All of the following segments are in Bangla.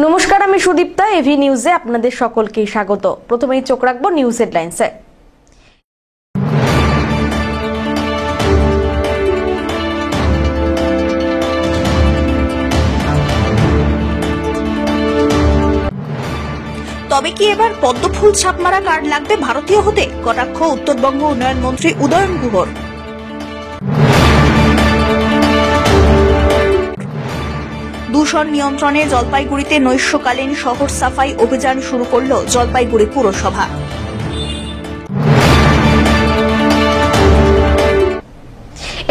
নমস্কার, আমি সুদীপ্তা। এভি নিউজে আপনাদের সকলকে স্বাগত। প্রথমেই চোখ রাখবো নিউজ হেডলাইন্সে। তবে কি এবার পদ্মফুল ছাপমারা কার্ড লাগবে ভারতীয় হতে? কটাক্ষ উত্তরবঙ্গ উন্নয়ন মন্ত্রী উদয়ন গুহর। দূষণ নিয়ন্ত্রণে জলপাইগুড়িতে নৈশকালীন শহর সাফাই অভিযান শুরু করল জলপাইগুড়ি পুরসভা।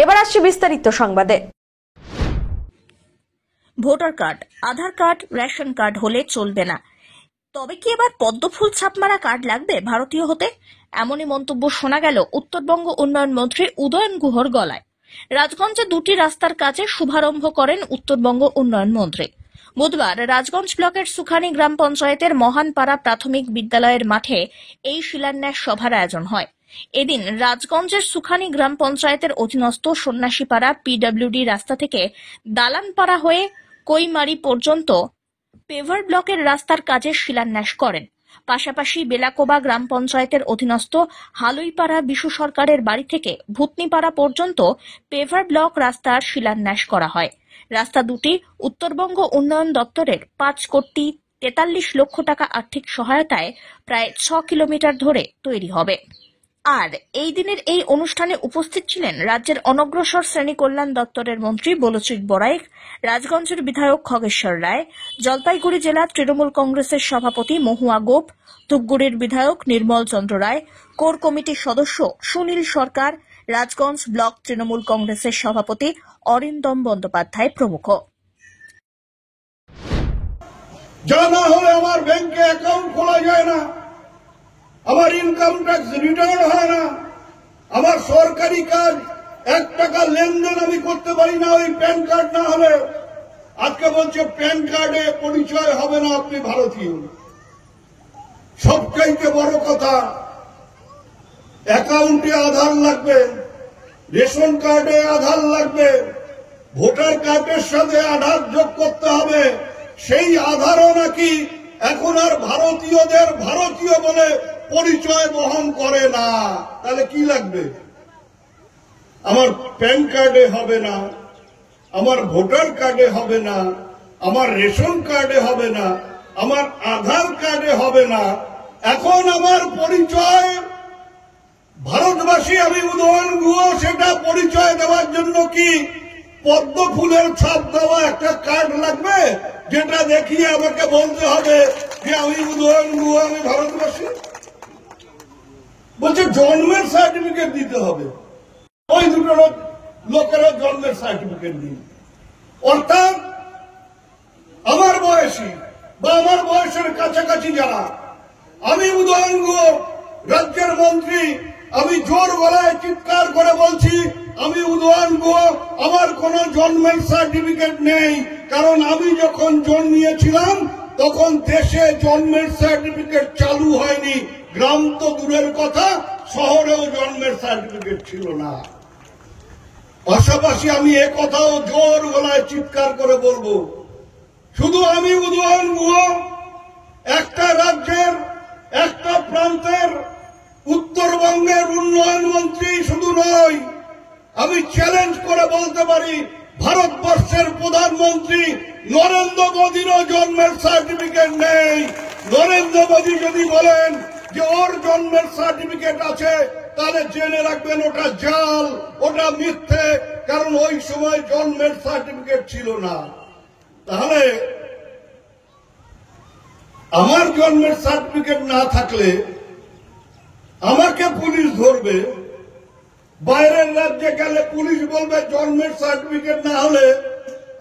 এবার আসছে বিস্তারিত সংবাদে। ভোটার কার্ড, আধার কার্ড, রেশন কার্ড হলে চলবে না। তবে কি এবার পদ্মফুল ছাপমারা কার্ড লাগবে ভারতীয় হতে? এমনই মন্তব্য শোনা গেল উত্তরবঙ্গ উন্নয়ন মন্ত্রী উদয়ন গুহর গলায়। রাজগঞ্জে দুটি রাস্তার কাজে শুভারম্ভ করেন উত্তরবঙ্গ উন্নয়ন মন্ত্রী। বুধবার রাজগঞ্জ ব্লকের সুখানি গ্রাম পঞ্চায়েতের মহানপাড়া প্রাথমিক বিদ্যালয়ের মাঠে এই শিলান্যাস সভার আয়োজন হয়। এদিন রাজগঞ্জের সুখানি গ্রাম পঞ্চায়েতের অধীনস্থ সন্ন্যাসীপাড়া পিডব্লিউডি রাস্তা থেকে দালানপাড়া হয়ে কৈমারি পর্যন্ত পেভার ব্লকের রাস্তার কাজের শিলান্যাস করেন। পাশাপাশি বেলাকোবা গ্রাম পঞ্চায়েতের অধীনস্থ হালুইপাড়া বিশু সরকারের বাড়ি থেকে ভূতনিপাড়া পর্যন্ত পেভার ব্লক রাস্তার শিলান্যাস করা হয়। রাস্তা দুটি উত্তরবঙ্গ উন্নয়ন দপ্তরের 5,43,00,000 টাকা আর্থিক সহায়তায় প্রায় 6 কিলোমিটার ধরে তৈরি হবে। আর এই দিনের এই অনুষ্ঠানে উপস্থিত ছিলেন রাজ্যের অনগ্রসর শ্রেণী কল্যাণ দপ্তরের মন্ত্রী বলচিক বড়াইক, রাজগঞ্জের বিধায়ক খগেশ্বর রায়, জলপাইগুড়ি জেলা তৃণমূল কংগ্রেসের সভাপতি মহুয়া গোপ, ধূপগুড়ির বিধায়ক নির্মল চন্দ্র রায়, কোর কমিটির সদস্য সুনীল সরকার, রাজগঞ্জ ব্লক তৃণমূল কংগ্রেসের সভাপতি অরিন্দম বন্দ্যোপাধ্যায় প্রমুখ। জানা হলে আমার ব্যাংকে অ্যাকাউন্ট খোলা যায় না, আমার ইনকাম ট্যাক্স রিটার্ন হয় না, আমার সরকারি কাজ 1 টাকা লেনদেন আমি করতে পারি না ওই প্যান কার্ড না হলে। আজকে বলছে প্যান কার্ডে পরিচয় হবে না আপনি ভারতীয়। সবচাইতে বড় কথা, অ্যাকাউন্টে আধার লাগবে, রেশন কার্ডে আধার লাগবে, ভোটার কার্ডের সাথে আধার যোগ করতে হবে। সেই আধারও নাকি এখন আর ভারতীয়দের ভারতীয় বলে পরিচয় বহন করে না। তাহলে কি লাগবে? আমার প্যান কার্ডে হবে না, আমার ভোটার কার্ডে হবে না, আমার রেশন কার্ডে হবে না, আমার আধার কার্ডে হবে না। এখন আমার পরিচয় ভারতবাসী আমি উদয়ন গুহ, সেটা পরিচয় দেওয়ার জন্য কি পদ্ম ফুলের ছাপ দেওয়া একটা কার্ড লাগবে, যেটা দেখিয়ে আমাকে বলতে হবে যে আমি উদয়ন গুহ, আমি ভারতবাসী? বলছে জন্মের সার্টিফিকেট দিতে হবে। ওই দুটো লোকেরা জন্মের সার্টিফিকেট দিন। অর্থাৎ আমার বয়সী বা আমার বয়সের কাছাকাছি যারা, আমি উদয়ন গুহ রাজ্যের মন্ত্রী, আমি জোর গলায় চিৎকার করে বলছি আমি উদয়ন গুহ, আমার কোন জন্মের সার্টিফিকেট নেই। কারণ আমি যখন জন্মিয়েছিলাম তখন দেশে জন্মের সার্টিফিকেট চালু হয়নি। গ্রাম তো দূরের কথা, শহরেও জন্মের সার্টিফিকেট ছিল না। পাশাপাশি আমি একথাও জোর গলায় চিৎকার করে বলবো, শুধু আমি উদয়ন গুহ একটা রাজ্যের একটা প্রান্তের উত্তরবঙ্গের উন্নয়ন মন্ত্রী শুধু নয়, আমি চ্যালেঞ্জ করে বলতে পারি ভারতবর্ষের প্রধানমন্ত্রী নরেন্দ্র মোদীরও জন্মের সার্টিফিকেট নেই। নরেন্দ্র মোদী যদি বলেন যে ওর জন্মের সার্টিফিকেট আছে, তাহলে জেনে রাখবেন ওটা জাল, ওটা মিথ্যে। কারণ ওই সময় জন্মের সার্টিফিকেট ছিল না। তাহলে আমার জন্মের সার্টিফিকেট না থাকলে আমাকে পুলিশ ধরবে, বাইরের রাজ্যে গেলে পুলিশ বলবে জন্মের সার্টিফিকেট না হলে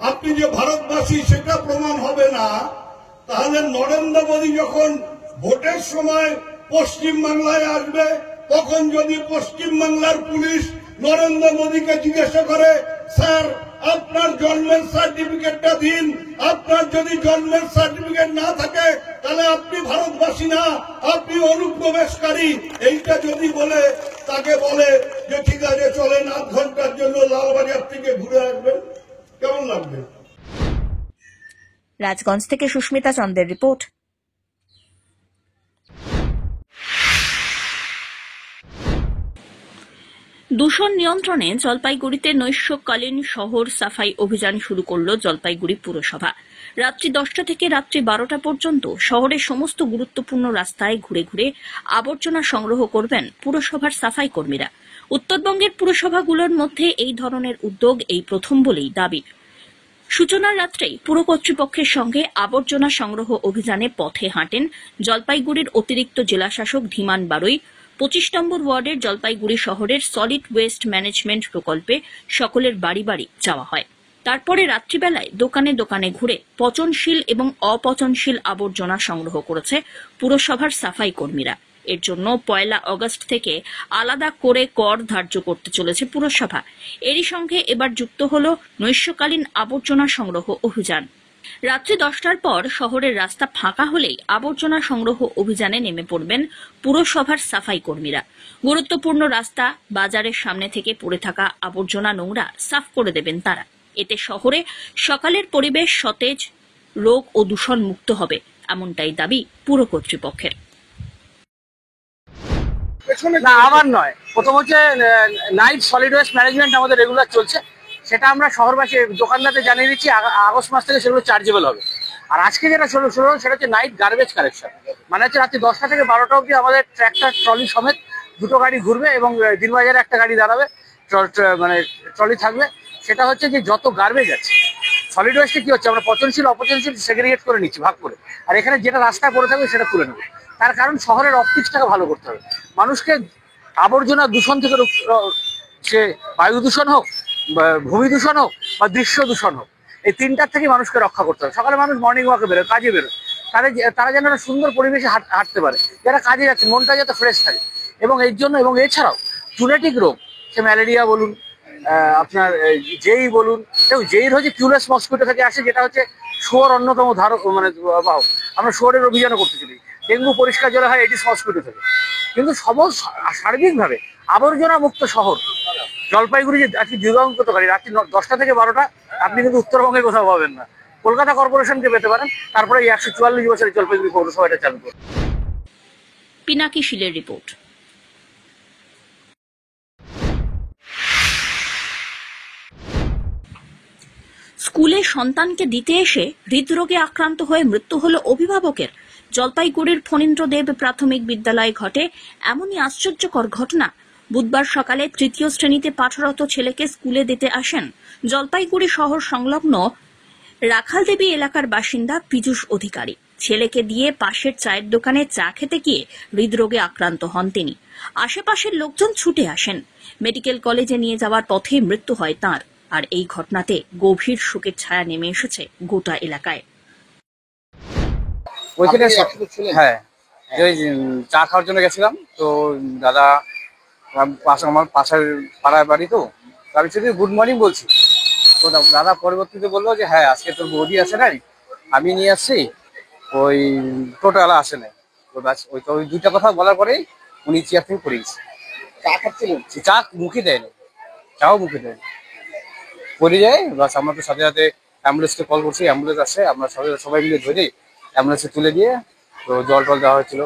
আপনি যে ভারতবাসী সেটা প্রমাণ হবে না। তাহলে নরেন্দ্র মোদী যখন ভোটের সময় পশ্চিমবাংলায় আসবে, তখন যদি পশ্চিমবাংলার পুলিশ নরেন্দ্র মোদীকে জিজ্ঞাসা করে, স্যার আপনার জন্মের সার্টিফিকেটটা দিন, আপনার যদি জন্মের সার্টিফিকেট না থাকে তাহলে আপনি ভারতবাসী না, আপনি অনুপ্রবেশকারী, এইটা যদি বলে, তাকে বলে যে ঠিক আছে চলেন 8 ঘন্টার জন্য লালবাজার থেকে ঘুরে আসবেন, কেমন লাগবে? রাজগঞ্জ থেকে সুস্মিতা চন্দ্রের রিপোর্ট। দূষণ নিয়ন্ত্রণে জলপাইগুড়িতে নৈশকালীন শহর সাফাই অভিযান শুরু করল জলপাইগুড়ি পুরসভা। রাত্রি 10টা থেকে রাত্রি 12টা পর্যন্ত শহরের সমস্ত গুরুত্বপূর্ণ রাস্তায় ঘুরে ঘুরে আবর্জনা সংগ্রহ করবেন পুরসভার সাফাই কর্মীরা। উত্তরবঙ্গের পুরসভাগুলোর মধ্যে এই ধরনের উদ্যোগ এই প্রথম বলেই দাবি। সূচনার রাত্রেই পুর কর্তৃপক্ষের সঙ্গে আবর্জনা সংগ্রহ অভিযানে পথে হাঁটেন জলপাইগুড়ির অতিরিক্ত জেলাশাসক ধীমান বারুই। 25 নম্বর ওয়ার্ডের জলপাইগুড়ি শহরের সলিড ওয়েস্ট ম্যানেজমেন্ট প্রকল্পে সকলের বাড়ি বাড়ি যাওয়া হয়। তারপরে রাত্রিবেলায় দোকানে দোকানে ঘুরে পচনশীল এবং অপচনশীল আবর্জনা সংগ্রহ করেছে পুরসভার সাফাই কর্মীরা। এর জন্য 1 আগস্ট থেকে আলাদা করে কর ধার্য করতে চলেছে পুরসভা। এরই সঙ্গে এবার যুক্ত হল নৈশকালীন আবর্জনা সংগ্রহ অভিযান। রাত্রি 10টার পর শহরের রাস্তা ফাঁকা হলেই আবর্জনা সংগ্রহ অভিযানে নেমে পড়বেন পুরসভার সাফাই কর্মীরা। গুরুত্বপূর্ণ রাস্তা, বাজারের সামনে থেকে পড়ে থাকা আবর্জনা নোংরা সাফ করে দেবেন তারা। এতে শহরে সকালের পরিবেশ সতেজ, রোগ ও দূষণ মুক্ত হবে, এমনটাই দাবি পুর কর্তৃপক্ষের। না, আমার নয়। প্রথম হচ্ছে নাইট সলিড ওয়েস্ট ম্যানেজমেন্ট আমাদের রেগুলার চলছে, সেটা আমরা শহরবাসী দোকানদারদের জানিয়ে দিচ্ছি। আগস্ট মাস থেকে সেগুলো চার্জেবল হবে। আর আজকে যেটা শুরু হলো সেটা হচ্ছে নাইট গার্বেজ কালেকশন। মানে হচ্ছে রাত্রি 10টা থেকে 12টা অবধি আমাদের ট্র্যাক্টর ট্রলি সমেত 2টো গাড়ি ঘুরবে এবং দিনবাজারে একটা গাড়ি দাঁড়াবে, মানে ট্রলি থাকবে। সেটা হচ্ছে যে যত গার্বেজ আছে সলিড ওয়েস্টে কি হচ্ছে, আমরা পচনশীল অপচনশীল সেগ্রিগেট করে নিচ্ছি ভাগ করে, আর এখানে যেটা রাস্তায় পড়ে থাকবে সেটা তুলে নেবো। তার কারণ শহরের অপটিক্সটাকে ভালো করতে হবে। মানুষকে আবর্জনা দূষণ থেকে সে বায়ু দূষণ হোক, ভূমি দূষণ হোক বা দৃশ্য দূষণ হোক, এই তিনটার থেকে মানুষকে রক্ষা করতে হবে। সকালে মানুষ মর্নিং ওয়াকে বেরোয়, কাজে বেরোয়, তারা যেন একটা সুন্দর পরিবেশে হাঁটতে পারে, যারা কাজে যাচ্ছে মনটা যাতে ফ্রেশ থাকে। এবং এর জন্য এবং এছাড়াও জুনেটিক রোগ, সে ম্যালেরিয়া বলুন, আপনার জেই বলুন, জেইর হচ্ছে কিউলেস মস্কিটো থেকে আসে, যেটা হচ্ছে শুয়োর অন্যতম ধারক, মানে বাহক। আমরা শুয়োরের অভিযানও করতে চলি। ডেঙ্গু পরিষ্কার জলে হয় এডিস মস্কিটো থেকে। কিন্তু সার্বিকভাবে আবর্জনা মুক্ত শহর জলপাইগুড়ি যে আজকে যুগান্তকারী, রাত্রি 10টা থেকে 12টা আপনি কিন্তু উত্তরবঙ্গে কোথাও পাবেন না। কলকাতা কর্পোরেশনকে পেতে পারেন, তারপরে এই 144 বছরের জলপাইগুড়ি পৌরসভা এটা চালু করবে। পিনাকি শীলের রিপোর্ট। স্কুলে সন্তানকে দিতে এসে হৃদরোগে আক্রান্ত হয়ে মৃত্যু হল অভিভাবকের। জলপাইগুড়ির ফণীন্দ্রদেব প্রাথমিক বিদ্যালয়ে ঘটে এমনই আশ্চর্যকর ঘটনা। বুধবার সকালে 3য় শ্রেণীতে পাঠরত ছেলেকে স্কুলে দিতে আসেন জলপাইগুড়ি শহর সংলগ্ন রাখালদেবী এলাকার বাসিন্দা পীযূষ অধিকারী। ছেলেকে দিয়ে পাশের চায়ের দোকানে চা খেতে গিয়ে হৃদরোগে আক্রান্ত হন তিনি। আশেপাশের লোকজন ছুটে আসেন। মেডিকেল কলেজে নিয়ে যাওয়ার পথে মৃত্যু হয় তাঁর। আর এই ঘটনাতে গভীর শোকের ছায়া নেমে এসেছে গোটা এলাকায়। ওইখানে হ্যাঁ, ওই চা খাওয়ার জন্য গেছিলাম, তো দাদা আমার পাশের পাড়ার বাড়ি, তো আমি শুধু গুড মর্নিং বলছি। তো দাদা পরবর্তীতে বললো যে হ্যাঁ আজকে তোর বৌদি আসে নাই, আমি নিয়ে আসছি, ওই টোটোওয়ালা আসে নাই। তো ব্যাস ওই দুইটা কথা বলার পরেই উনি চেয়ার থেকে পড়ে গেছে। চা খাচ্ছিলেন, চা মুখে দেয়নি, চাও মুখে দেয়নি, পড়ে যায়। বাস আমরা তো সাথে সাথে অ্যাম্বুলেন্সকে কল করছি, অ্যাম্বুলেন্স আসে, আমরা সবাই মিলে ধরে অ্যাম্বুলেন্সে তুলে দিয়ে তো জল টল দেওয়া হয়েছিল।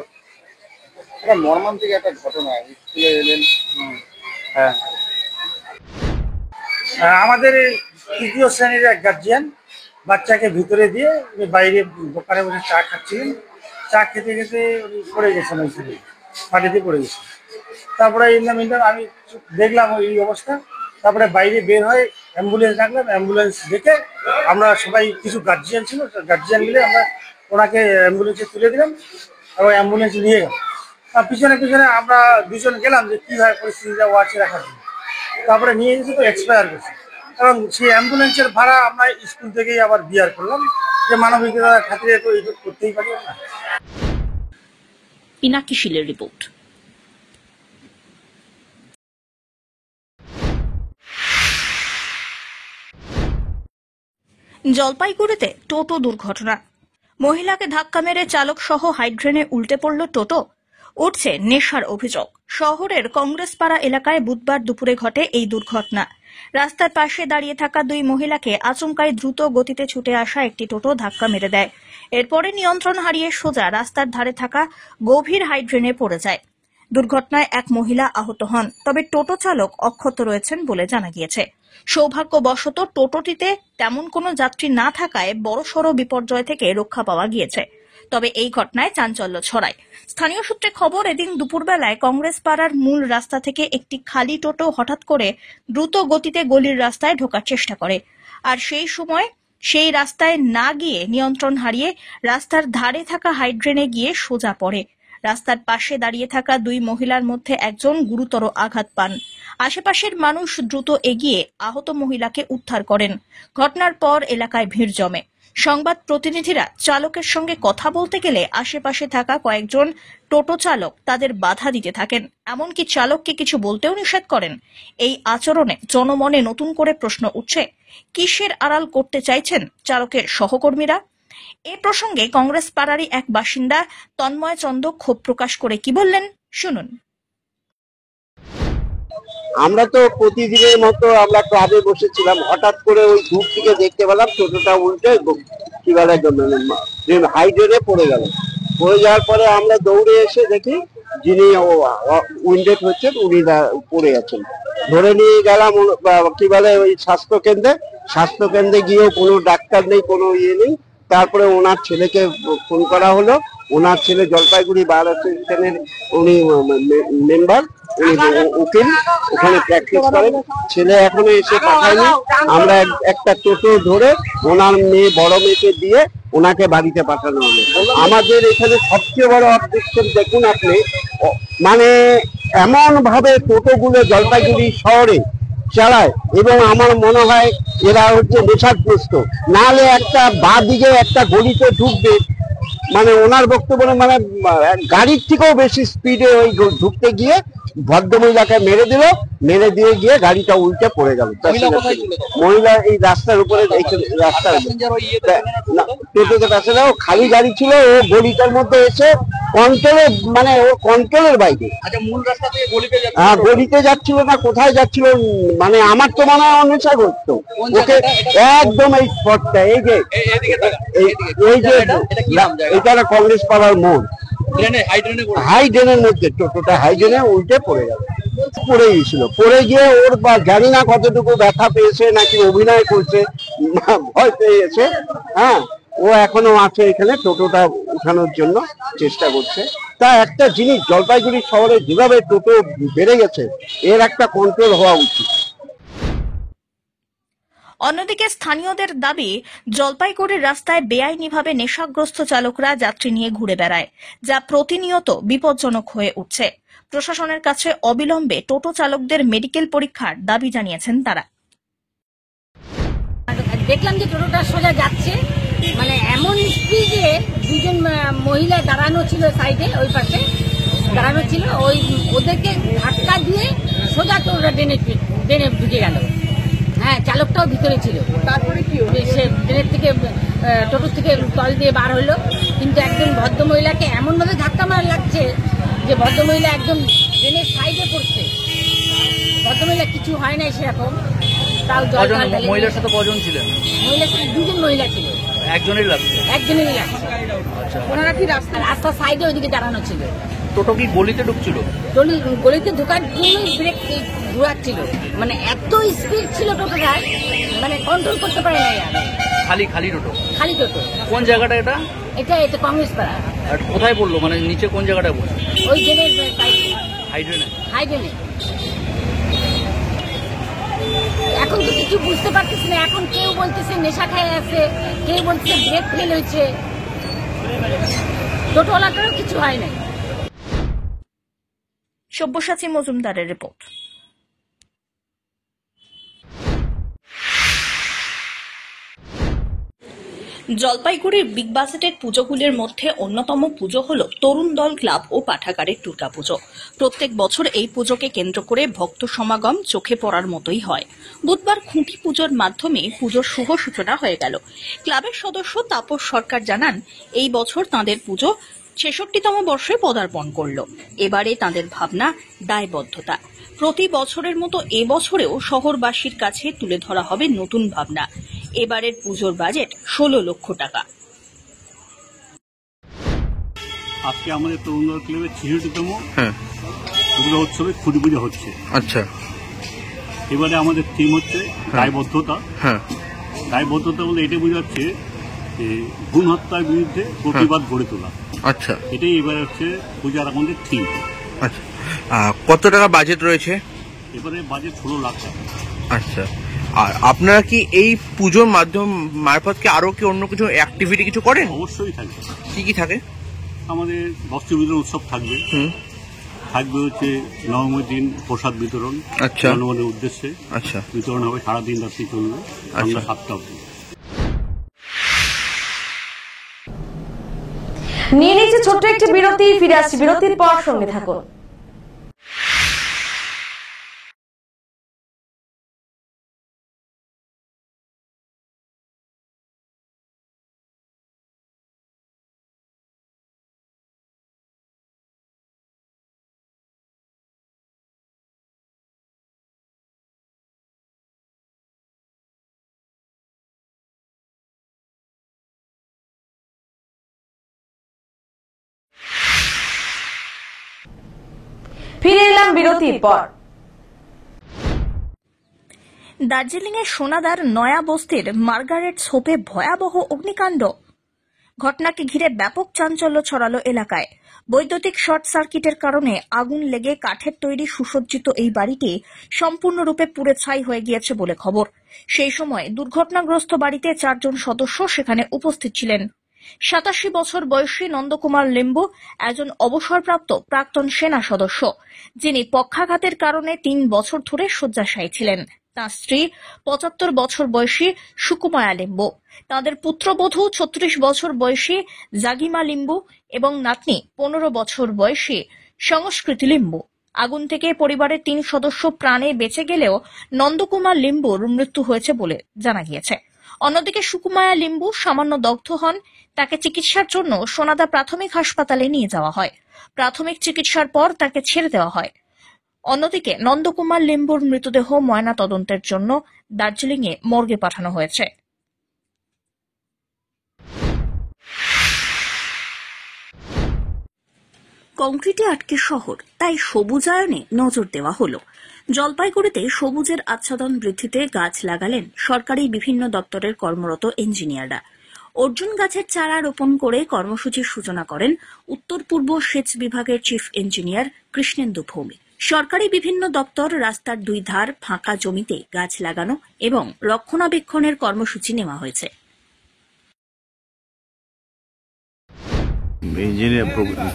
এটা মর্মান্তিক একটা ঘটনা, স্কুলে এলেন। হ্যাঁ, আমাদের 3য় শ্রেণীর এক গার্জিয়ান বাচ্চাকে ভিতরে দিয়ে বাইরে দোকানে বসে চা খাচ্ছিলেন। চা খেতে খেতে উনি পড়ে গেছেন, ওইখানে মাটিতে পড়ে গেছেন। তারপরে আমি দেখলাম ওই অবস্থা। তারপরে বাইরে বের হয়ে অ্যাম্বুলেন্স ডাকলাম। অ্যাম্বুলেন্স ডেকে আমরা সবাই, কিছু গার্জিয়ান ছিল, গার্জিয়ান মিলে আমরা ওনাকে অ্যাম্বুলেন্সে তুলে দিলাম এবং অ্যাম্বুলেন্স নিয়ে গেলাম। পিছনে পিছনে আমরা দুজন গেলাম যে কী হয় পরিস্থিতিটা ওয়াচে রাখার জন্য। তারপরে নিয়ে গেছে, তো এক্সপায়ার করছে। এবং সেই অ্যাম্বুলেন্সের ভাড়া আমরা স্কুল থেকেই আবার বিয়ার করলাম, যে মানবিকতার খাতিরে তো এইটুকু করতেই পারি না। পিনাকি শীলের রিপোর্ট। জলপাইগুড়িতে টোটো দুর্ঘটনা। মহিলাকে ধাক্কা মেরে চালক সহ হাইড্রেনে উল্টে পড়ল টোটো। উঠছে নেশার অভিযোগ। শহরের কংগ্রেসপাড়া এলাকায় বুধবার দুপুরে ঘটে এই দুর্ঘটনা। রাস্তার পাশে দাঁড়িয়ে থাকা দুই মহিলাকে আচমকাই দ্রুত গতিতে ছুটে আসা একটি টোটো ধাক্কা মেরে দেয়। এরপরে নিয়ন্ত্রণ হারিয়ে সোজা রাস্তার ধারে থাকা গভীর হাইড্রেনে পড়ে যায়। দুর্ঘটনায় এক মহিলা আহত হন, তবে টোটো চালক অক্ষত রয়েছেন বলে জানা গিয়েছে। সৌভাগ্যবশত টোটোটিতে তেমন কোনো যাত্রী না থাকায় বড়সড় বিপর্যয় থেকে রক্ষা পাওয়া গিয়েছে। তবে এই ঘটনায় চাঞ্চল্য ছড়ায়। স্থানীয় সূত্রে খবর, এদিন দুপুরবেলায় কংগ্রেস পাড়ার মূল রাস্তা থেকে একটি খালি টোটো হঠাৎ করে দ্রুত গতিতে গলির রাস্তায় ঢোকার চেষ্টা করে, আর সেই সময় সেই রাস্তায় না গিয়ে নিয়ন্ত্রণ হারিয়ে রাস্তার ধারে থাকা হাইড্রেনে গিয়ে সোজা পড়ে। রাস্তার পাশে দাঁড়িয়ে থাকা দুই মহিলার মধ্যে একজন গুরুতর আঘাত পান। আশেপাশের মানুষ দ্রুত এগিয়ে আহত মহিলাকে উদ্ধার করেন। ঘটনার পর এলাকায় ভিড় জমে। সংবাদ প্রতিনিধিরা চালকের সঙ্গে কথা বলতে গেলে আশেপাশে থাকা কয়েকজন টোটো চালক তাদের বাধা দিতে থাকেন, এমনকি চালককে কিছু বলতেও নিষেধ করেন। এই আচরণে জনমনে নতুন করে প্রশ্ন উঠছে, কিসের আড়াল করতে চাইছেন চালকের সহকর্মীরা? এ প্রসঙ্গে কংগ্রেস পাড়ারই এক বাসিন্দা তন্ময় চন্দ ক্ষোভ প্রকাশ করে কি বললেন, শুনুন। আমরা তো প্রতিদিনের মতো আমরা ক্লাবে বসেছিলাম, হঠাৎ করে ওই দূর থেকে দেখতে পেলাম টোটোটা উল্টে কি বলে হাইড্রেনে পড়ে গেল। পড়ে যাওয়ার পরে আমরা দৌড়ে এসে দেখি যিনি উইন্ডেড হচ্ছেন উনি পড়ে গেছেন। ধরে নিয়ে গেলাম কি বলে ওই স্বাস্থ্যকেন্দ্রে গিয়েও কোনো ডাক্তার নেই, কোনো ইয়ে নেই। তারপরে ওনার ছেলেকে ফোন করা হলো। ওনার ছেলে জলপাইগুড়ি বার অ্যাসোসিয়েশনের উনি মেম্বার, উকিল, ওখানে প্র্যাকটিস করেন। ছেলে এখনো এসে পাঠায়নি। আমরা একটা টোটো ধরে ওনার মেয়ে, বড় মেয়েকে দিয়ে ওনাকে বাড়িতে পাঠানো হলো। আমাদের এখানে সবচেয়ে বড় অবজেকশন দেখুন আপনি, মানে এমন ভাবে টোটোগুলো জলপাইগুড়ি শহরে চালায়, এবং আমার মনে হয় এরা হচ্ছে নেশাগ্রস্ত। নাহলে একটা বাঁ দিকে একটা গলিতে ঢুকবে, মানে ওনার বক্তব্য মানে গাড়ির থেকেও বেশি স্পিডে ওই ঢুকতে গিয়ে ভদ্রমহিলাকে মেরে দিয়ে গিয়ে গাড়িটা উল্টে পড়ে গেল। মহিলা এই রাস্তার উপরে, টোটোতে প্যাসেঞ্জার খালি গাড়ি ছিল, ও গলিটার মধ্যে এসে মানে ও কন্ট্রোলের বাইরে। হ্যাঁ, গলিতে যাচ্ছিল না কোথায় যাচ্ছিল, মানে আমার তো মনে হয় নেশা করতো ওকে একদম। এই স্পটটা এই যে এটা কংগ্রেস পাড়ার মোড়, হাইড্রেনের মধ্যে টোটোটা হাইড্রেনে উল্টে পড়ে গেল। পড়ে গিয়েছিল, পড়ে গিয়ে ওর জানি না কতটুকু ব্যথা পেয়েছে, নাকি অভিনয় করছে, ভয় পেয়েছে। হ্যাঁ, ও এখনো আছে এখানে, টোটোটা উঠানোর জন্য চেষ্টা করছে। তা একটা জিনিস, জলপাইগুড়ি শহরে যেভাবে টোটো বেড়ে গেছে, এর একটা কন্ট্রোল হওয়া উচিত। অন্যদিকে স্থানীয়দের দাবি, জলপাইগুড়ির রাস্তায় বেআইনিভাবে নেশাগ্রস্ত চালকরা যাত্রী নিয়ে ঘুরে বেড়ায়, যা প্রতিনিয়ত বিপজ্জনক হয়ে উঠছে। প্রশাসনের কাছে অবিলম্বে টোটো চালকদের মেডিকেল পরীক্ষার দাবি জানিয়েছেন তারা। দেখলাম যে টোটোটা সোজা যাচ্ছে, মানে এমন স্পিডে দুজন মহিলা দাঁড়ানো ছিল সাইডে, ওই পাশে দাঁড়ানো ছিল, ওই ওদেরকে ধাক্কা দিয়ে সোজা টোটোটা ড্রেনে ঢুকে গেল। হ্যাঁ, চালকটাও ভিতরে ছিল। তারপরে কি সে ট্রেনের থেকে, টোটো থেকে তল দিয়ে বার হলো, কিন্তু একজন ভদ্রমহিলাকে এমনভাবে ধাক্কা মারা লাগছে যে ভদ্রমহিলা একদম ট্রেনের সাইডে পড়ছে। ভদ্রমহিলা কিছু হয় নাই সেরকম, তাও জল। মহিলার সাথে কজন ছিলেন? মহিলার সাথে দুজন মহিলা ছিল। একজনেরই লাগছে? একজনেরই লাগছে। ওনারা কি রাস্তার সাইডে ওইদিকে দাঁড়ানো ছিল। টোটো কি গলিতে ঢুকছিল? গলিতে ঢোকার জন্যই ব্রেক ঘোরাচ্ছিল, মানে এত স্পিড ছিল টোটোটার, মানে কন্ট্রোল করতে পারে না। খালি টোটো? খালি টোটো। কোন জায়গাটা এটা? এটা কংগ্রেস পাড়া। আর কোথায় পড়লো, মানে নিচে কোন জায়গাটায় পড়লো? ওই জেনের হাইড্রেনে। এখন তো কিছু বুঝতে পারতেছি না। এখন কেউ বলতেছে নেশা খেয়ে আছে, কেউ বলতেছে ব্রেক ফেল হয়েছে, টোটোওয়ালাটারও কিছু হয় নাই। সব্যসাচী মজুমদারের রিপোর্ট। জলপাইগুড়ির বিগ বাজেটের পুজোগুলির মধ্যে অন্যতম পুজো হল তরুণ দল ক্লাব ও পাঠাগারের দুর্গাপুজো। প্রত্যেক বছর এই পুজোকে কেন্দ্র করে ভক্ত সমাগম চোখে পড়ার মতোই হয়। বুধবার খুঁটি পুজোর মাধ্যমে পুজোর শুভ সূচনা হয়ে গেল। ক্লাবের সদস্য তাপস সরকার জানান, এই বছর তাঁদের পুজো ছেষট্টিতম বর্ষে পদার্পণ করল। এবারে তাঁদের ভাবনা দায়বদ্ধতা। প্রতি বছরের মতো এবছরেও শহরবাসীর কাছে তুলে ধরা হবে নতুন ভাবনা। এবারের পুজোর বাজেট 16 লক্ষ টাকা। আজকে আমাদের তরুণদল ক্লাবের 66তম দুর্গা উৎসবে খুঁটি পুজো হচ্ছে। আচ্ছা, এবারে আমাদের থিম হচ্ছে দায়বদ্ধতা। দায়বদ্ধতা বলতে এটা বোঝাচ্ছে যে ভ্রূণ হত্যার বিরুদ্ধে প্রতিবাদ গড়ে তোলা। আচ্ছা, এটাই এবারে হচ্ছে পূজার আমাদের থিম। আচ্ছা, কত টাকা বাজেট রয়েছে? এবারে বাজেট 16 লাখ টাকা। আচ্ছা, আর আপনারা কি এই পুজোর মারফত কি আরো কি অন্য কিছু অ্যাক্টিভিটি কিছু করেন? অবশ্যই থাকবে। কি কি থাকে? আমাদের বস্ত্র বিতরণ উৎসব থাকবে। থাকবে হচ্ছে নবমীর দিন প্রসাদ বিতরণ। আচ্ছা, জনগণের উদ্দেশ্যে আচ্ছা বিতরণ হবে, সারাদিন রাত্রি চলবে, সন্ধ্যা 7টা অবধি। নিয়ে নিচ্ছে ছোট্ট একটি বিরতি, ফিরে আসছি বিরতির পর, সঙ্গে থাকুন। ফিরে এলাম বিরতির পর। দার্জিলিংয়ের সোনাদার নয়া বস্তির মার্গারেটস হোপে ভয়াবহ অগ্নিকাণ্ড। ঘটনাকে ঘিরে ব্যাপক চাঞ্চল্য ছড়ালো এলাকায়। বৈদ্যুতিক শর্ট সার্কিটের কারণে আগুন লেগে কাঠের তৈরি সুসজ্জিত এই বাড়িটি সম্পূর্ণরূপে পুড়ে ছাই হয়ে গিয়েছে বলে খবর। সেই সময় দুর্ঘটনাগ্রস্ত বাড়িতে 4 জন সদস্য সেখানে উপস্থিত ছিলেন। 87 বছর বয়সী নন্দকুমার লিম্বু একজন অবসরপ্রাপ্ত প্রাক্তন সেনা সদস্য, যিনি পক্ষাঘাতের কারণে 3 বছর ধরে শয্যাশায়ী ছিলেন। তাঁর স্ত্রী 75 বছর বয়সী সুকুমায়া লিম্বু, তাঁদের পুত্রবধূ 36 বছর বয়সী জাগিমা লিম্বু এবং নাতনি 15 বছর বয়সী সংস্কৃতি লিম্বু। আগুন থেকে পরিবারের 3 সদস্য প্রাণে বেঁচে গেলেও নন্দকুমার লিম্বুর মৃত্যু হয়েছে বলে জানা গিয়েছে। অন্যদিকে সুকুমায়া লিম্বু সামান্য দগ্ধ হন। তাকে চিকিৎসার জন্য সোনাদা প্রাথমিক হাসপাতালে নিয়ে যাওয়া হয়। প্রাথমিক চিকিৎসার পর তাকে ছেড়ে দেওয়া হয়। অন্যদিকে নন্দকুমার লিম্বুর মৃতদেহ ময়না তদন্তের জন্য দার্জিলিংয়ে মর্গে পাঠানো হয়েছে। কংক্রিটে আটকে শহর, তাই সবুজায়নে নজর দেওয়া হলো। জলপাইগুড়িতে সবুজের আচ্ছাদন বৃদ্ধিতে গাছ লাগালেন সরকারি বিভিন্ন দপ্তরের কর্মরত ইঞ্জিনিয়াররা। অর্জুন গাছের চারা রোপণ করে কর্মসূচির সূচনা করেন উত্তর পূর্ব সেচ বিভাগের চিফ ইঞ্জিনিয়ার কৃষ্ণেন্দু ভৌমিক। সরকারি বিভিন্ন দপ্তর রাস্তার 2 ধার ফাঁকা জমিতে গাছ লাগানো এবং রক্ষণাবেক্ষণের কর্মসূচি নেওয়া হয়েছে।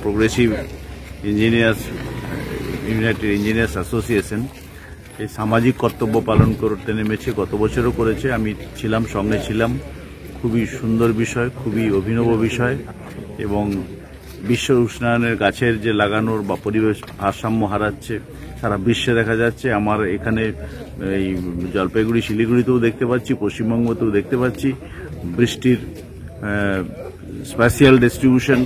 Progressive engineers United engineers association এই সামাজিক কর্তব্য পালন করতে নেমেছে, গত বছরও করেছে। আমি ছিলাম, সঙ্গে ছিলাম। খুবই সুন্দর বিষয়, খুবই অভিনব বিষয় এবং বিশ্ব উষ্ণায়নের গাছের যে লাগানোর বা পরিবেশ ভারসাম্য হারাচ্ছে সারা বিশ্বে দেখা যাচ্ছে। আমার এখানে এই জলপাইগুড়ি শিলিগুড়িতেও দেখতে পাচ্ছি, পশ্চিমবঙ্গতেও দেখতে পাচ্ছি। বৃষ্টির স্প্যাশিয়াল ডিস্ট্রিবিউশন,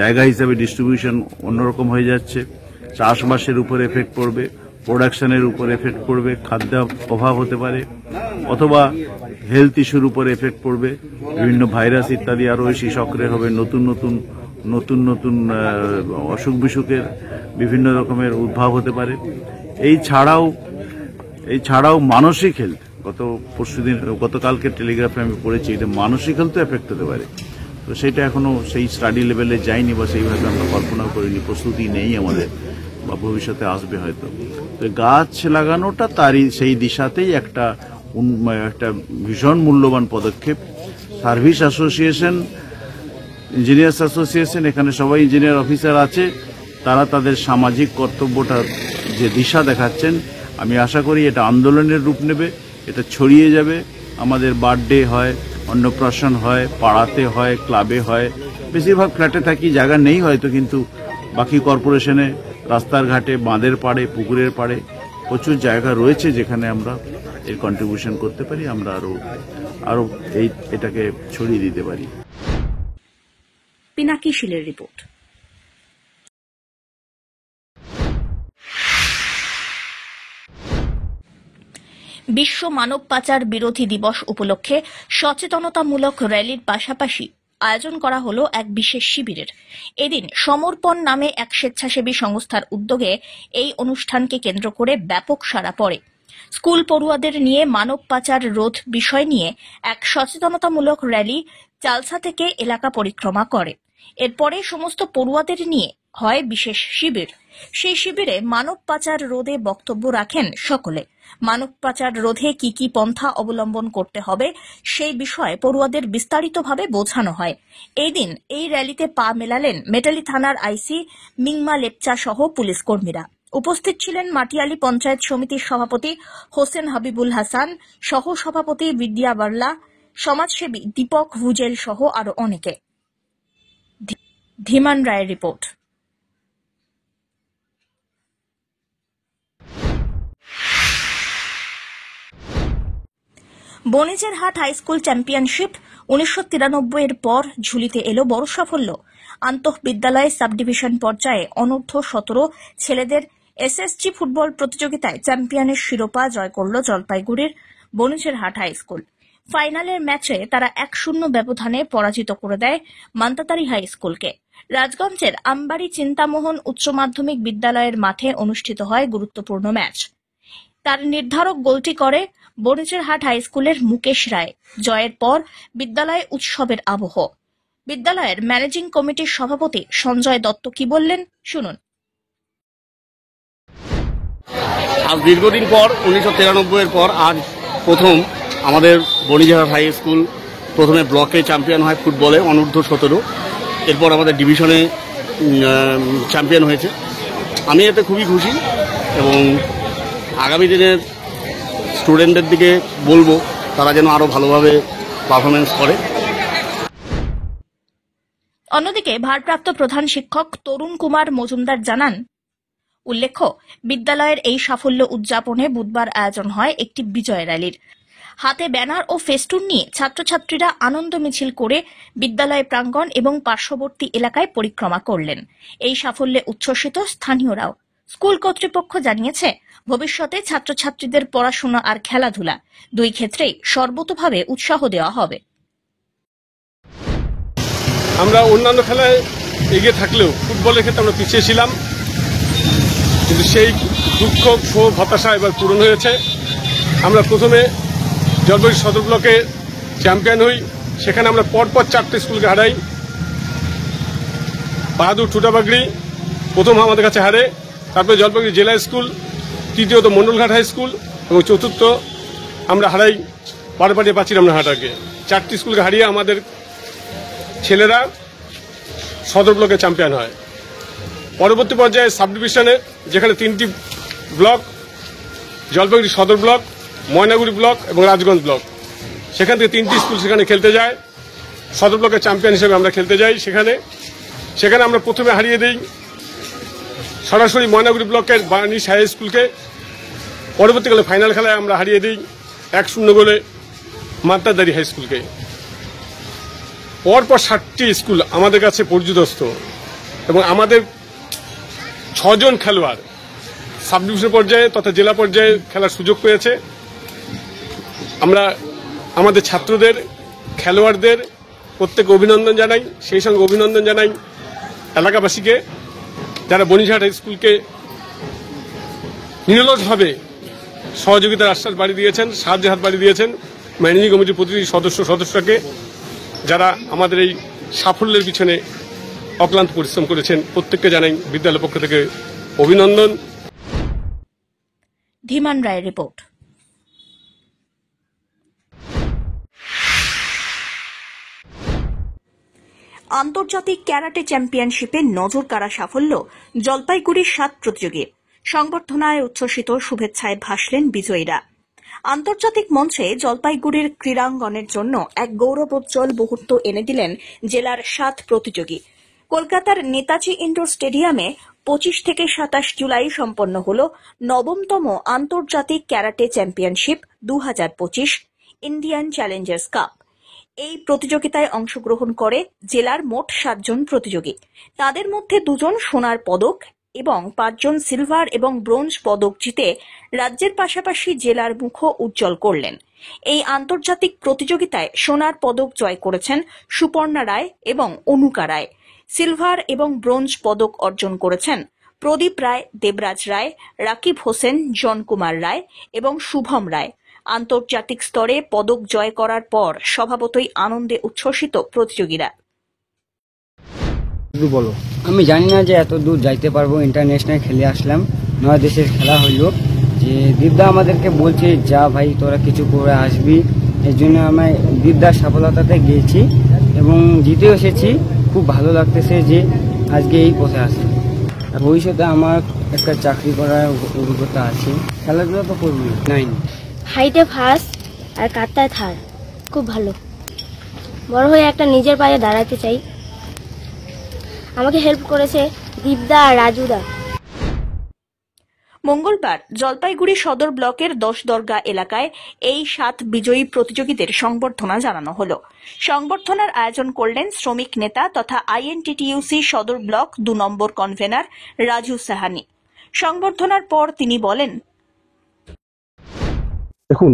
জায়গা হিসাবে ডিস্ট্রিবিউশন অন্যরকম হয়ে যাচ্ছে। চাষবাসের উপর এফেক্ট পড়বে, প্রোডাকশনের উপর এফেক্ট পড়বে, খাদ্য অভাব হতে পারে, অথবা হেলথ ইস্যুর উপর এফেক্ট পড়বে। বিভিন্ন ভাইরাস ইত্যাদি আরও বেশি সক্রিয় হবে। নতুন নতুন অসুখ বিসুখের বিভিন্ন রকমের উদ্ভব হতে পারে। এই ছাড়াও মানসিক হেলথ, গতকালকে টেলিগ্রাফে আমি পড়েছি, এটা মানসিক হেলথও এফেক্ট হতে পারে। তো সেটা এখনো সেই স্টাডি লেভেলে যায়নি বা সেইভাবে আমরা কল্পনা করিনি, প্রস্তুতি নেই আমাদের, বা ভবিষ্যতে আসবে হয়তো। তো গাছ লাগানোটা তারই সেই দিশাতেই একটা ভীষণ মূল্যবান পদক্ষেপ। সার্ভিস অ্যাসোসিয়েশন, ইঞ্জিনিয়ার্স অ্যাসোসিয়েশন, এখানে সবাই ইঞ্জিনিয়ার অফিসার আছে, তারা তাদের সামাজিক কর্তব্যটা যে দিশা দেখাচ্ছেন, আমি আশা করি এটা আন্দোলনের রূপ নেবে, এটা ছড়িয়ে যাবে। আমাদের বার্থডে হয়, অন্নপ্রাশন হয়, পাড়াতে হয়, ক্লাবে হয়। বেশিরভাগ ফ্ল্যাটে থাকি, জায়গা নেই হয়তো, কিন্তু বাকি কর্পোরেশনে রাস্তার ঘাটে, বাঁধের পাড়ে, পুকুরের পাড়ে প্রচুর জায়গা রয়েছে যেখানে আমরা এর কন্ট্রিবিউশন করতে পারি, আমরা আরো এটাকে ছড়িয়ে দিতে পারি। পিনাকি শীলের রিপোর্ট। বিশ্ব মানব পাচার বিরোধী দিবস উপলক্ষে সচেতনতামূলক র্যালির পাশাপাশি আয়োজন করা হলো এক বিশেষ শিবিরের। এদিন সমর্পণ নামে এক স্বেচ্ছাসেবী সংস্থার উদ্যোগে এই অনুষ্ঠানকে কেন্দ্র করে ব্যাপক সাড়া পড়ে। স্কুল পড়ুয়াদের নিয়ে মানব পাচার রোধ বিষয় নিয়ে এক সচেতনতামূলক র্যালি চালসা থেকে এলাকা পরিক্রমা করে। এরপরে সমস্ত পড়ুয়াদের নিয়ে হয় বিশেষ শিবির। সেই শিবিরে মানব পাচার রোধে বক্তব্য রাখেন সকলে। মানব পাচার রোধে কি কি পন্থা অবলম্বন করতে হবে সেই বিষয়ে পড়ুয়াদের বিস্তারিতভাবে বোঝানো হয়। এই দিন এই র্যালিতে পা মেলালেন মেটালি থানার আইসি মিংমা লেপচা সহ পুলিশ কর্মীরা। উপস্থিত ছিলেন মাটিয়ালি পঞ্চায়েত সমিতির সভাপতি হোসেন হাবিবুল হাসান, সহ সভাপতি বিদ্যা বার্লা, সমাজসেবী দীপক ভুজেল সহ আরো অনেকে। ধীমান রায়ের রিপোর্ট। বণিজেরহাট হাইস্কুল চ্যাম্পিয়নশিপ 1993 পর ঝুলিতে এলো বড় সাফল্য। আন্তঃবিদ্যালয় সাব ডিভিশন পর্যায়ে অনূর্ধ্ব-17 ছেলেদের এসএসজি ফুটবল প্রতিযোগিতায় চ্যাম্পিয়নের শিরোপা জয় করল জলপাইগুড়ির বণিজেরহাট হাইস্কুল। ফাইনালের ম্যাচে তারা 1-0 ব্যবধানে পরাজিত করে দেয় মান্তাতারি হাই স্কুলকে। রাজগঞ্জের আমবাড়ি চিন্তামোহন উচ্চ মাধ্যমিক বিদ্যালয়ের মাঠে অনুষ্ঠিত হয় গুরুত্বপূর্ণ ম্যাচ। তার নির্ধারক গোলটি করে বণিজেরহাট হাইস্কুলের মুকেশ রায়। জয়ের পর বিদ্যালয়ে উৎসবের আবহ। বিদ্যালয়ের ম্যানেজিং কমিটির সভাপতি সঞ্জয় দত্ত কি বললেন শুনুন। আজ দীর্ঘদিন পর 1993 পর আজ প্রথম আমাদের বণিজেরহাট হাই স্কুল প্রথমে ব্লকে চ্যাম্পিয়ন হয় ফুটবলে অনূর্ধ্ব-17, এরপর আমাদের ডিভিশনে চ্যাম্পিয়ন হয়েছে। আমি এতে খুবই খুশি এবং আগামী দিনের স্টুডেন্টদের দিকে বলবো তারা যেন আরো ভালোভাবে পারফরমেন্স করে। অন্যদিকে ভারপ্রাপ্ত প্রধান শিক্ষক তরুণ কুমার মজুমদার জানান, উল্লেখ্য বিদ্যালয়ের এই সাফল্য উদযাপনে বুধবার আয়োজন হয় একটি বিজয় র্যালির। হাতে ব্যানার ও ফেস্টুন নিয়ে ছাত্রছাত্রীরা আনন্দ মিছিল করে বিদ্যালয় প্রাঙ্গণ এবং পার্শ্ববর্তী এলাকায় পরিক্রমা করলেন। এই সাফল্যে উচ্ছ্বসিত স্থানীয়রাও। স্কুল কর্তৃপক্ষ জানিয়েছে ভবিষ্যতে ছাত্রছাত্রীদের পড়াশোনা আর খেলাধুলা দুই ক্ষেত্রেই সর্বতোভাবে উৎসাহ দেওয়া হবে। আমরা অন্যান্য খেলায় এগিয়ে থাকলেও ফুটবলের ক্ষেত্রে আমরা পিছিয়ে ছিলাম, কিন্তু সেই দুঃখ ক্ষোভ হতাশা এবার পূরণ হয়েছে। আমরা প্রথমে জলপাইগুড়ি সদর ব্লকে চ্যাম্পিয়ন হই, সেখানে আমরা পরপর 4টে স্কুলকে হারাই। বাহাদুর টুটাবাগড়ি প্রথম আমাদের কাছে হারে, তারপরে জলপাইগুড়ি জেলা স্কুল, তৃতীয়ত মন্ডলঘাট হাই স্কুল এবং চতুর্থ আমরা হারাই বারোপাটিয়া পাচির আমরা হাটাকে। 4টি স্কুলকে হারিয়ে আমাদের ছেলেরা সদর ব্লকে চ্যাম্পিয়ন হয়। পরবর্তী পর্যায়ে সাব ডিভিশনে যেখানে 3টি ব্লক, জলপাইগুড়ি সদর ব্লক, ময়নাগুড়ি ব্লক এবং রাজগঞ্জ ব্লক, সেখান থেকে 3টি স্কুল সেখানে খেলতে যায়। সদর ব্লকের চ্যাম্পিয়ন হিসেবে আমরা খেলতে যাই। সেখানে আমরা প্রথমে হারিয়ে দিই সরাসরি ময়নাগুড়ি ব্লকের বার্নিশ হাই স্কুলকে। পরবর্তীকালে ফাইনাল খেলায় আমরা হারিয়ে দিই 1-0 গোলে মান্তাতারি হাই স্কুলকে। পরপর 7টি স্কুল আমাদের কাছে পর্যুদস্ত এবং আমাদের 6 জন খেলোয়াড় সাব ডিভিশন পর্যায়ে তথা জেলা পর্যায়ে খেলার সুযোগ পেয়েছে। আমরা আমাদের ছাত্রদের, খেলোয়াড়দের প্রত্যেককে অভিনন্দন জানাই। সেই সঙ্গে অভিনন্দন জানাই এলাকাবাসীকে যারা বণিজেরহাট হাই স্কুলকে নিরলসভাবে সহযোগিতার আশ্বাস বাড়িয়ে দিয়েছেন, সাহায্যের হাত বাড়িয়ে দিয়েছেন। ম্যানেজিং কমিটির প্রতিটি সদস্যকে যারা আমাদের এই সাফল্যের পিছনে অক্লান্ত পরিশ্রম করেছেন, প্রত্যেককে জানাই বিদ্যালয়ের পক্ষ থেকে অভিনন্দন। ধীমান রায়ের রিপোর্ট। আন্তর্জাতিক ক্যারাটে চ্যাম্পিয়নশিপে নজর কাড়া সাফল্য জলপাইগুড়ির 7 প্রতিযোগী। সংবর্ধনায় উচ্ছ্বসিত শুভেচ্ছায় ভাসলেন বিজয়ীরা। আন্তর্জাতিক মঞ্চে জলপাইগুড়ির ক্রীড়াঙ্গনের জন্য এক গৌরবোজ্জ্বল মুহূর্ত এনে দিলেন জেলার 7 প্রতিযোগী। কলকাতার নেতাজি ইন্ডোর স্টেডিয়ামে 25 থেকে 27 জুলাই সম্পন্ন হল 9তম আন্তর্জাতিক karate championship 2025 Indian Challengers cup. এই প্রতিযোগিতায় অংশগ্রহণ করে জেলার মোট 7 জন প্রতিযোগী। তাদের মধ্যে 2 জন সোনার পদক এবং 5 জন সিলভার এবং ব্রোঞ্জ পদক জিতে রাজ্যের পাশাপাশি জেলার মুখও উজ্জ্বল করলেন। এই আন্তর্জাতিক প্রতিযোগিতায় সোনার পদক জয় করেছেন সুপর্ণা রায় এবং অনুকা রায়। সিলভার এবং ব্রোঞ্জ পদক অর্জন করেছেন প্রদীপ রায়, দেবরাজ রায়, রাকিব হোসেন, জন কুমার রায় এবং শুভম রায়। আন্তর্জাতিক স্তরে পদক জয় করার পর স্বভাবতই আনন্দে উচ্ছ্বসিত প্রতিযোগীরা। বলো, আমি জানি না যে এত দূর যাইতে পারবো। ইন্টারন্যাশনাল খেলে আসলাম, 9 দেশের খেলা হইল। যে দীপদা আমাদেরকে বলছে যা ভাই তোরা কিছু করে আসবি, এর জন্য আমি দীপদার সফলতাতে গিয়েছি এবং জিতে এসেছি। খুব ভালো লাগতেছে যে আজকে এই পথে আসি। ভবিষ্যতে আমার একটা চাকরি করার অভিজ্ঞতা আছে। খেলাধুলা তো করবি। 9 হাইটে ফার্স্ট আর কাটটায় থার্ড। খুব ভালো। বড় হয়ে একটা নিজের পায়ে দাঁড়াতে চাই। আমাকে হেল্প করেছে দীপদা আর রাজুদা। মঙ্গলবার জলপাইগুড়ি সদর ব্লকের 10 দরগা এলাকায় এই 7 বিজয়ী প্রতিযোগীদের সংবর্ধনা জানানো হল। সংবর্ধনার আয়োজন করলেন শ্রমিক নেতা তথা আইএনটিটিইউসি সদর ব্লক 2 নম্বর কনভেনার রাজু সাহানি। সংবর্ধনার পর তিনি বলেন, দেখুন,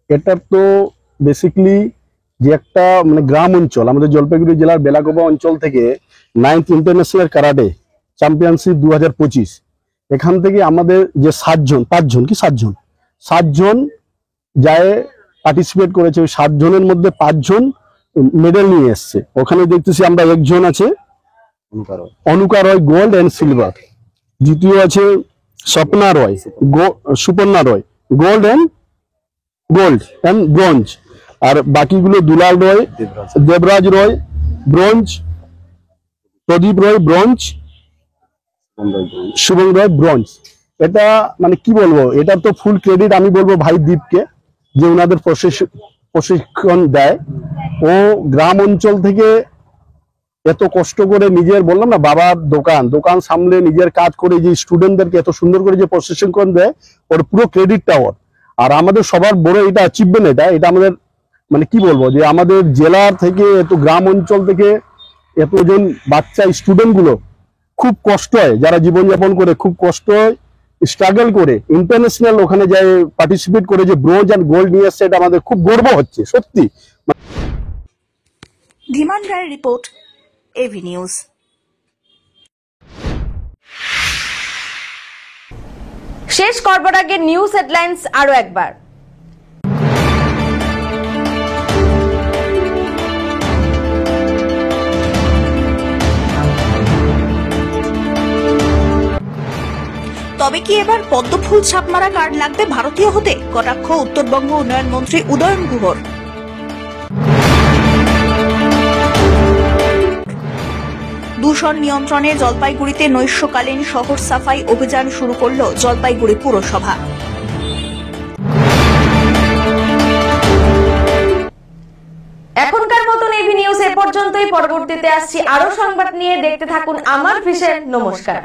এটা তো বেসিক্যালি যে একটা মানে গ্রাম অঞ্চল, আমাদের জলপাইগুড়ি জেলার বেলাগোবা অঞ্চল থেকে 9th ইন্টারন্যাশনাল কারাটে চ্যাম্পিয়নশিপ 2025, এখান থেকে আমাদের যে 7 জন যায় পার্টিসিপেট করেছে। ওই 7 জনের মধ্যে 5 জন মেডেল নিয়ে এসছে। ওখানে দেখতেছি আমরা একজন আছে অনুকা রয়, গোল্ড এন্ড সিলভার। দ্বিতীয় আছে স্বপ্না রয়, সুপর্ণা রয়, গোল্ড এন্ড ব্রোঞ্জ। আর বাকিগুলো দুলাল রয়, দেবরাজ রয় ব্রোঞ্জ, প্রদীপ রয় ব্রোঞ্জ, শুভম রয় ব্রোঞ্জ। এটা মানে কি বলবো, এটা তো ফুল ক্রেডিট আমি বলবো ভাই দীপকে, যে ওনাদের প্রশিক্ষণ দেয়। ও গ্রাম অঞ্চল থেকে এত কষ্ট করে নিজের, বললাম না, বাবার দোকান সামলে নিজের কাজ করে যে স্টুডেন্টদেরকে এত সুন্দর করে যে প্রশিক্ষণ দেয়, ওর পুরো ক্রেডিটটা ওর। আর আমাদের সবার বড় এটা অ্যাচিভমেন্ট, এটা আমাদের মানে কি বলবো, যে আমাদের জেলার থেকে এত গ্রাম অঞ্চল থেকে এতজন বাচ্চা স্টুডেন্ট গুলো খুব কষ্ট হয়, যারা জীবনযাপন করে খুব কষ্ট হয়, স্ট্রাগল করে ইন্টারন্যাশনাল ওখানে যায় পার্টিসিপেট করে যে ব্রোঞ্জ এন্ড গোল্ড নিয়ে আসছে, এটা আমাদের খুব গর্ব হচ্ছে সত্যি। ধীমান রায়ের রিপোর্ট, এভি নিউজ। শেষ করবার আগে নিউজ হেডলাইন্স আরো একবার। তবে কি এবার পদ্মফুল ছাপমারা কার্ড লাগবে ভারতীয় হতে? কটাক্ষ উত্তরবঙ্গ উন্নয়ন মন্ত্রী উদয়ন গুহর। দূষণ নিয়ন্ত্রণে জলপাইগুড়িতে নৈশকালীন শহর সাফাই অভিযান শুরু করল জলপাইগুড়ি পুরসভা। এখনকার মতন এভি নিউজ এ পর্যন্তই। পরবর্তীতে আসছি আরো সংবাদ নিয়ে। দেখতে থাকুন আমার ভিশন। নমস্কার।